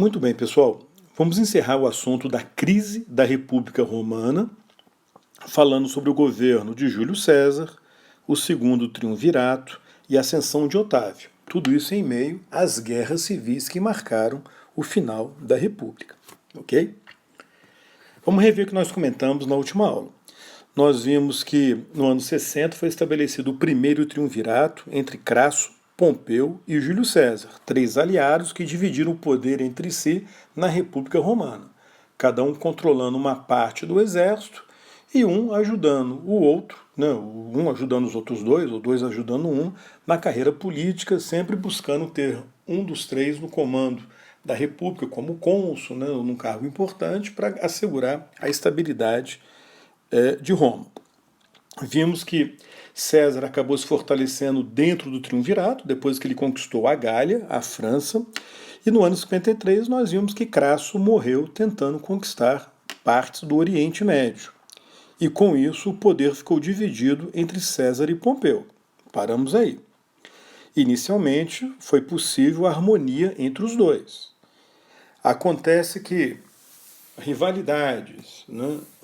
Muito bem, pessoal. Vamos encerrar o assunto da crise da República Romana, falando sobre o governo de Júlio César, o segundo triunvirato e a ascensão de Otávio. Tudo isso em meio às guerras civis que marcaram o final da República. Ok? Vamos rever o que nós comentamos na última aula. Nós vimos que no ano 60 foi estabelecido o primeiro triunvirato entre Crasso, Pompeu e Júlio César, três aliados que dividiram o poder entre si na República Romana, cada um controlando uma parte do exército e um ajudando o outro, um ajudando os outros dois, ou dois ajudando um, na carreira política, sempre buscando ter um dos três no comando da República, como cônsul, num cargo importante, para assegurar a estabilidade de Roma. Vimos que César acabou se fortalecendo dentro do triunvirato, depois que ele conquistou a Gália, a França, e no ano 53 nós vimos que Crasso morreu tentando conquistar partes do Oriente Médio. E com isso o poder ficou dividido entre César e Pompeu. Paramos aí. Inicialmente foi possível a harmonia entre os dois. Acontece que rivalidades,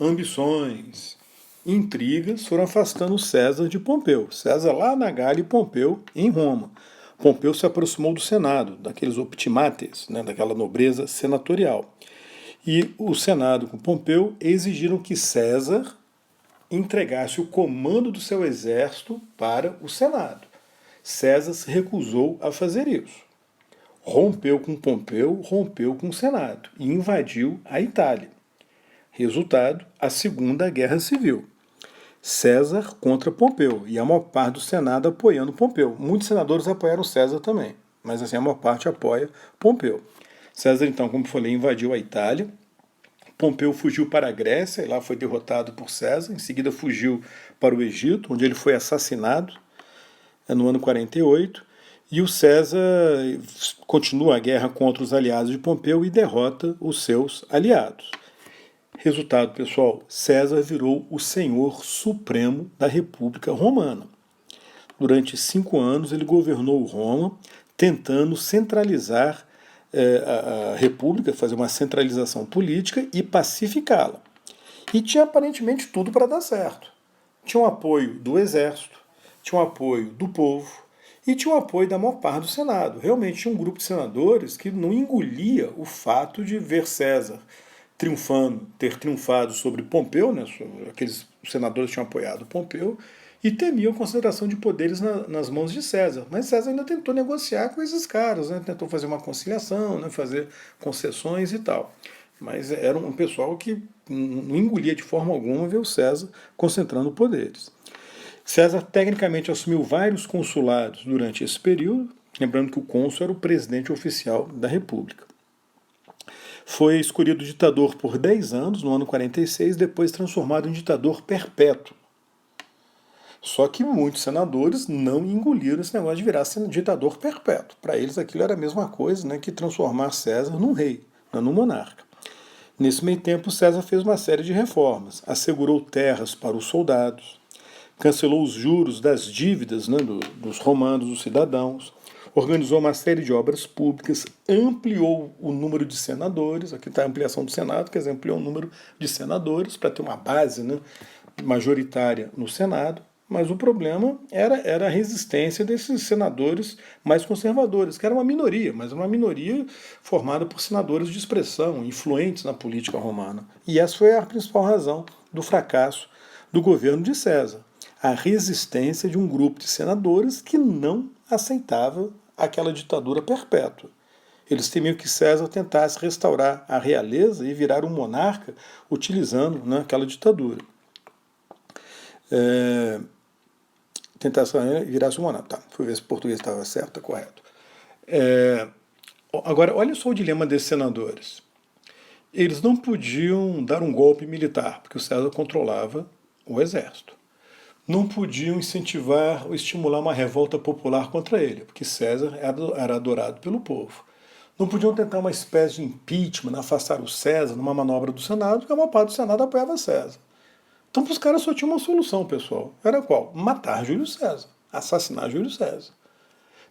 ambições, intrigas foram afastando César de Pompeu. César lá na Gália e Pompeu em Roma. Pompeu se aproximou do Senado, daqueles optimates, daquela nobreza senatorial. E o Senado com Pompeu exigiram que César entregasse o comando do seu exército para o Senado. César se recusou a fazer isso. Rompeu com Pompeu, rompeu com o Senado e invadiu a Itália. Resultado, a Segunda Guerra Civil. César contra Pompeu e a maior parte do Senado apoiando Pompeu. Muitos senadores apoiaram César também, mas assim a maior parte apoia Pompeu. César, então, como falei, invadiu a Itália. Pompeu fugiu para a Grécia e lá foi derrotado por César. Em seguida fugiu para o Egito, onde ele foi assassinado no ano 48. E o César continua a guerra contra os aliados de Pompeu e derrota os seus aliados. Resultado, pessoal, César virou o senhor supremo da República Romana. Durante 5 anos ele governou Roma, tentando centralizar a República, fazer uma centralização política e pacificá-la. E tinha aparentemente tudo para dar certo. Tinha o apoio do exército, tinha o apoio do povo e tinha o apoio da maior parte do Senado. Realmente tinha um grupo de senadores que não engolia o fato de ver César ter triunfado sobre Pompeu, aqueles senadores tinham apoiado Pompeu, e temiam a concentração de poderes nas mãos de César. Mas César ainda tentou negociar com esses caras, tentou fazer uma conciliação, fazer concessões e tal. Mas era um pessoal que não engolia de forma alguma ver o César concentrando poderes. César tecnicamente assumiu vários consulados durante esse período, lembrando que o cônsul era o presidente oficial da República. Foi escolhido ditador por 10 anos, no ano 46, depois transformado em ditador perpétuo. Só que muitos senadores não engoliram esse negócio de virar ditador perpétuo. Para eles aquilo era a mesma coisa que transformar César num rei, num monarca. Nesse meio tempo, César fez uma série de reformas. Assegurou terras para os soldados, cancelou os juros das dívidas dos romanos, dos cidadãos, organizou uma série de obras públicas, ampliou o número de senadores, aqui está a ampliação do Senado, quer dizer, ampliou o número de senadores para ter uma base majoritária no Senado, mas o problema era a resistência desses senadores mais conservadores, que era uma minoria, mas uma minoria formada por senadores de expressão, influentes na política romana. E essa foi a principal razão do fracasso do governo de César. A resistência de um grupo de senadores que não aceitava aquela ditadura perpétua. Eles temiam que César tentasse restaurar a realeza e virar um monarca utilizando aquela ditadura. Tentasse virar um monarca. Tá, fui ver se o português estava certo, está correto. Agora, olha só o dilema desses senadores. Eles não podiam dar um golpe militar, porque o César controlava o exército. Não podiam incentivar ou estimular uma revolta popular contra ele, porque César era adorado pelo povo. Não podiam tentar uma espécie de impeachment, afastar o César numa manobra do Senado, porque a maior parte do Senado apoiava César. Então, para os caras só tinha uma solução, pessoal. Era qual? Matar Júlio César, assassinar Júlio César.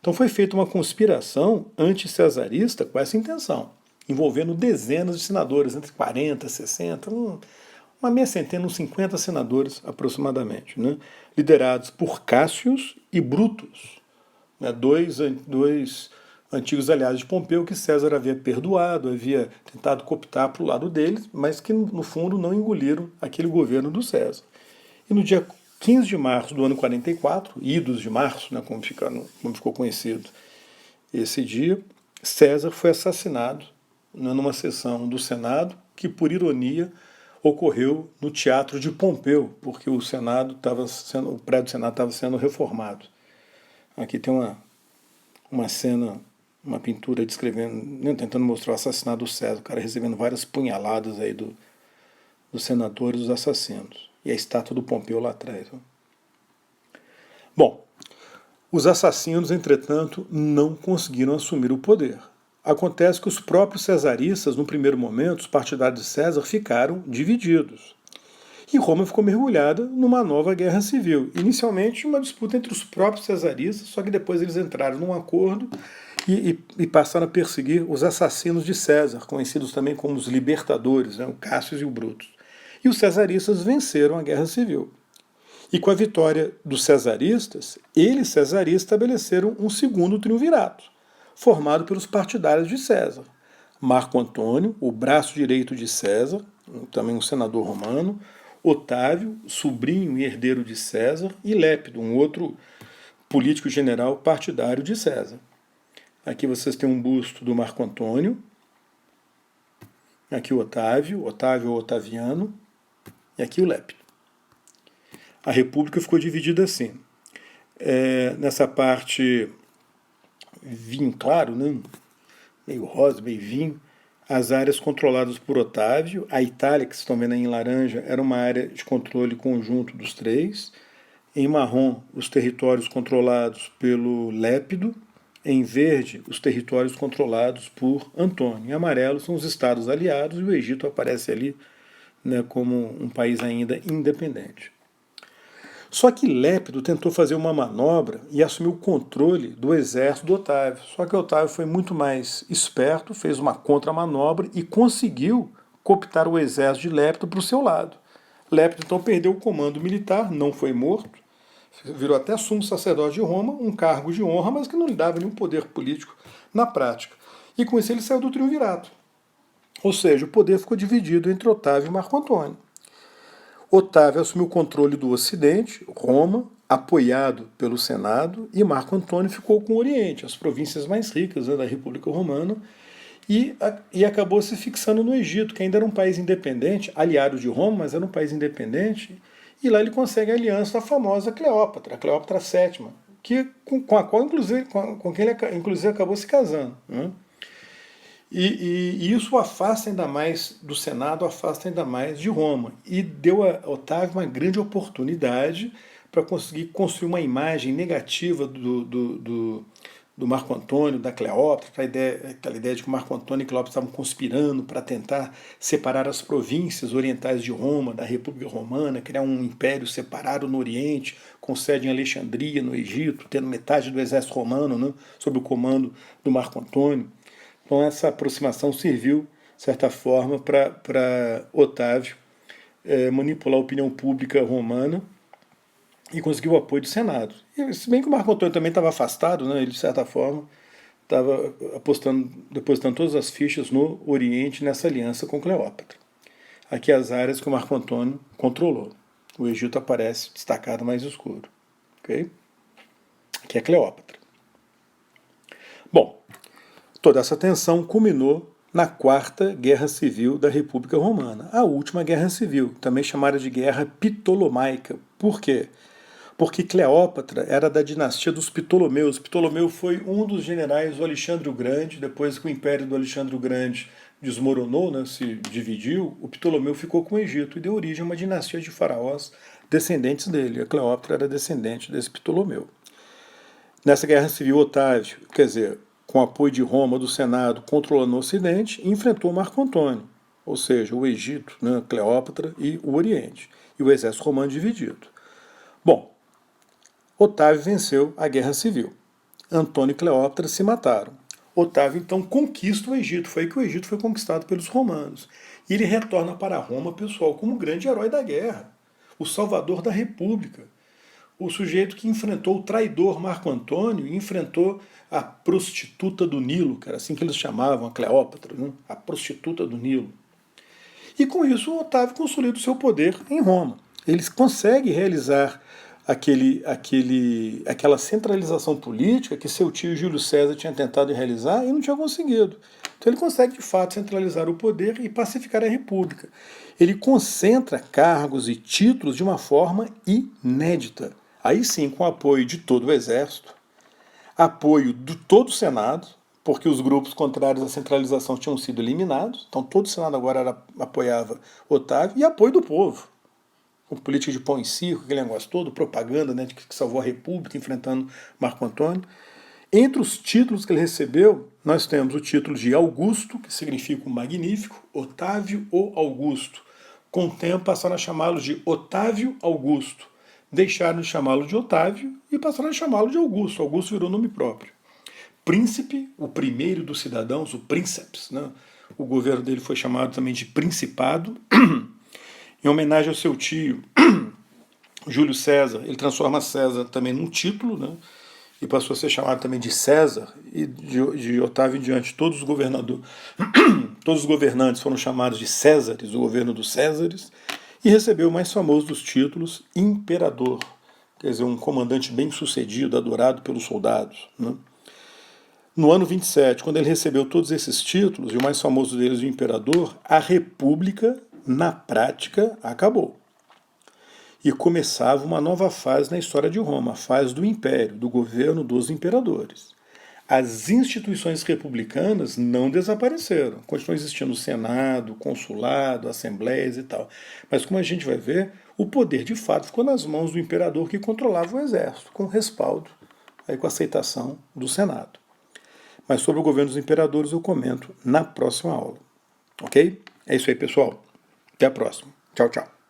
Então foi feita uma conspiração anti-cesarista com essa intenção. envolvendo dezenas de senadores, entre 40 e 60, uma meia centena, uns 50 senadores aproximadamente, né? Liderados por Cássius e Brutus, né? Dois antigos aliados de Pompeu que César havia perdoado, havia tentado cooptar para o lado deles, mas que no fundo não engoliram aquele governo do César. E no dia 15 de março do ano 44, idos de março, né, como ficou conhecido esse dia, César foi assassinado, né, numa sessão do Senado que, por ironia, ocorreu no Teatro de Pompeu, porque o prédio do Senado estava sendo reformado. Aqui tem uma cena, uma pintura descrevendo, né, tentando mostrar o assassinato do César, o cara recebendo várias punhaladas aí dos senadores, dos assassinos. E a estátua do Pompeu lá atrás. Bom, os assassinos, entretanto, não conseguiram assumir o poder. Acontece que os próprios cesaristas, no primeiro momento, os partidários de César, ficaram divididos. E Roma ficou mergulhada numa nova guerra civil. Inicialmente, uma disputa entre os próprios cesaristas, só que depois eles entraram num acordo e passaram a perseguir os assassinos de César, conhecidos também como os libertadores, né, o Cássio e o Brutus. E os cesaristas venceram a guerra civil. E com a vitória dos cesaristas, eles cesaristas estabeleceram um segundo triunvirato, formado pelos partidários de César. Marco Antônio, o braço direito de César, também um senador romano, Otávio, sobrinho e herdeiro de César, e Lépido, um outro político general partidário de César. Aqui vocês têm um busto do Marco Antônio, aqui o Otávio ou Otaviano, e aqui o Lépido. A república ficou dividida assim. Nessa parte vinho claro, né? Meio rosa, meio vinho, as áreas controladas por Otávio, a Itália, que vocês estão vendo aí em laranja, era uma área de controle conjunto dos três, em marrom, os territórios controlados pelo Lépido, em verde, os territórios controlados por Antônio, em amarelo são os estados aliados e o Egito aparece ali, né, como um país ainda independente. Só que Lépido tentou fazer uma manobra e assumiu o controle do exército do Otávio. Só que Otávio foi muito mais esperto, fez uma contramanobra e conseguiu cooptar o exército de Lépido para o seu lado. Lépido então perdeu o comando militar, não foi morto, virou até sumo sacerdote de Roma, um cargo de honra, mas que não lhe dava nenhum poder político na prática. E com isso ele saiu do triunvirato. Ou seja, o poder ficou dividido entre Otávio e Marco Antônio. Otávio assumiu o controle do Ocidente, Roma, apoiado pelo Senado, e Marco Antônio ficou com o Oriente, as províncias mais ricas, né, da República Romana, e acabou se fixando no Egito, que ainda era um país independente, aliado de Roma, mas era um país independente, e lá ele consegue a aliança da famosa Cleópatra, a Cleópatra VII, com a qual, inclusive, com quem ele inclusive acabou se casando, né? E isso o afasta ainda mais do Senado, afasta ainda mais de Roma. E deu a Otávio uma grande oportunidade para conseguir construir uma imagem negativa do Marco Antônio, da Cleópatra, aquela ideia de que o Marco Antônio e Cleópatra estavam conspirando para tentar separar as províncias orientais de Roma, da República Romana, criar um império separado no Oriente, com sede em Alexandria, no Egito, tendo metade do exército romano, né, sob o comando do Marco Antônio. Então essa aproximação serviu, de certa forma, para Otávio manipular a opinião pública romana e conseguir o apoio do Senado. E, se bem que o Marco Antônio também estava afastado, né, ele, de certa forma, estava depositando todas as fichas no Oriente nessa aliança com Cleópatra. Aqui as áreas que o Marco Antônio controlou. O Egito aparece destacado mais escuro. Okay? Aqui é Cleópatra. Bom, toda essa tensão culminou na Quarta Guerra Civil da República Romana, a última guerra civil, também chamada de Guerra Ptolomaica. Por quê? Porque Cleópatra era da dinastia dos Ptolomeus. Ptolomeu foi um dos generais do Alexandre o Grande. Depois que o império do Alexandre o Grande desmoronou, né, se dividiu, o Ptolomeu ficou com o Egito e deu origem a uma dinastia de faraós descendentes dele. A Cleópatra era descendente desse Ptolomeu. Nessa guerra civil, Otávio, com apoio de Roma, do Senado, controlando o Ocidente, enfrentou Marco Antônio, ou seja, o Egito, né, Cleópatra e o Oriente, e o exército romano dividido. Bom, Otávio venceu a guerra civil. Antônio e Cleópatra se mataram. Otávio então conquista o Egito. Foi aí que o Egito foi conquistado pelos romanos. E ele retorna para Roma, pessoal, como o grande herói da guerra, o salvador da República, o sujeito que enfrentou o traidor Marco Antônio e enfrentou a prostituta do Nilo, que era assim que eles chamavam, a Cleópatra, né? A prostituta do Nilo. E com isso, Otávio consolida o seu poder em Roma. Ele consegue realizar aquela centralização política que seu tio Júlio César tinha tentado realizar e não tinha conseguido. Então ele consegue, de fato, centralizar o poder e pacificar a República. Ele concentra cargos e títulos de uma forma inédita. Aí sim, com o apoio de todo o Exército, apoio de todo o Senado, porque os grupos contrários à centralização tinham sido eliminados, então todo o Senado agora apoiava Otávio, e apoio do povo, com política de pão e circo, aquele negócio todo, propaganda, né, que salvou a República, enfrentando Marco Antônio. Entre os títulos que ele recebeu, nós temos o título de Augusto, que significa o magnífico, Otávio o Augusto. Com o tempo passaram a chamá-lo de Otávio Augusto. Deixaram de chamá-lo de Otávio e passaram a chamá-lo de Augusto. Augusto virou nome próprio. Príncipe, o primeiro dos cidadãos, o Princeps, né? O governo dele foi chamado também de Principado. Em homenagem ao seu tio, Júlio César, ele transforma César também num título, né? E passou a ser chamado também de César, e de Otávio em diante, todos os governadores, todos os governantes foram chamados de Césares, o governo dos Césares, e recebeu o mais famoso dos títulos, imperador, quer dizer, um comandante bem sucedido, adorado pelos soldados, né? No ano 27, quando ele recebeu todos esses títulos, e o mais famoso deles, o imperador, a República, na prática, acabou. E começava uma nova fase na história de Roma, a fase do império, do governo dos imperadores. As instituições republicanas não desapareceram, continuam existindo o Senado, o consulado, assembleias e tal. Mas como a gente vai ver, o poder de fato ficou nas mãos do imperador que controlava o exército, com respaldo, aí com aceitação do Senado. Mas sobre o governo dos imperadores eu comento na próxima aula. Ok? É isso aí, pessoal. Até a próxima. Tchau, tchau.